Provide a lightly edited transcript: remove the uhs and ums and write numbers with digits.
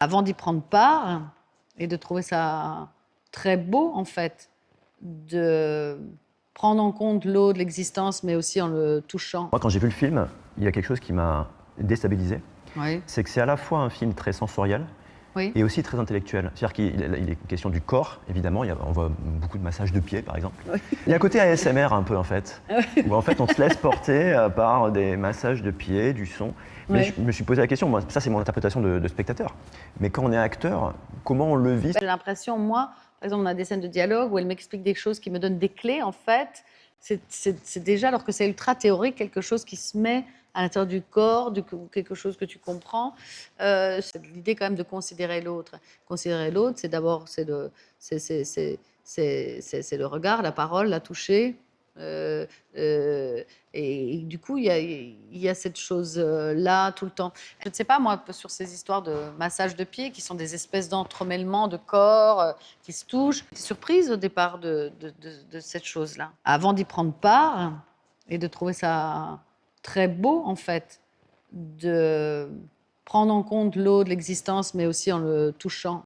Avant d'y prendre part et de trouver ça très beau, en fait, de prendre en compte l'autre, l'existence, mais aussi en le touchant. Moi, quand j'ai vu le film, il y a quelque chose qui m'a déstabilisé. Oui, C'est que c'est à la fois un film très sensoriel oui, et aussi très intellectuel. C'est-à-dire qu'il est question du corps, évidemment. On voit beaucoup de massages de pieds, par exemple. oui. Il y a un côté ASMR un peu, en fait, où en fait on se laisse porter par des massages de pieds, du son. Mais Oui. je me suis posé la question, moi, ça c'est mon interprétation de spectateur. Mais quand on est acteur, comment on le vit? J'ai l'impression, moi, par exemple, on a des scènes de dialogue où elle m'explique des choses qui me donnent des clés, en fait. C'est déjà, alors que c'est ultra théorique, quelque chose qui se met à l'intérieur du corps, quelque chose que tu comprends. C'est l'idée quand même de considérer l'autre. Considérer l'autre, c'est d'abord c'est le regard, la parole, la toucher. Euh, euh, et du coup, il y a cette chose-là tout le temps. Je ne sais pas, moi, sur ces histoires de massage de pieds, qui sont des espèces d'entremêlements de corps qui se touchent. J'étais surprise au départ de cette chose-là. Avant d'y prendre part et de trouver ça très beau, en fait, de prendre en compte l'autre, l'existence, mais aussi en le touchant.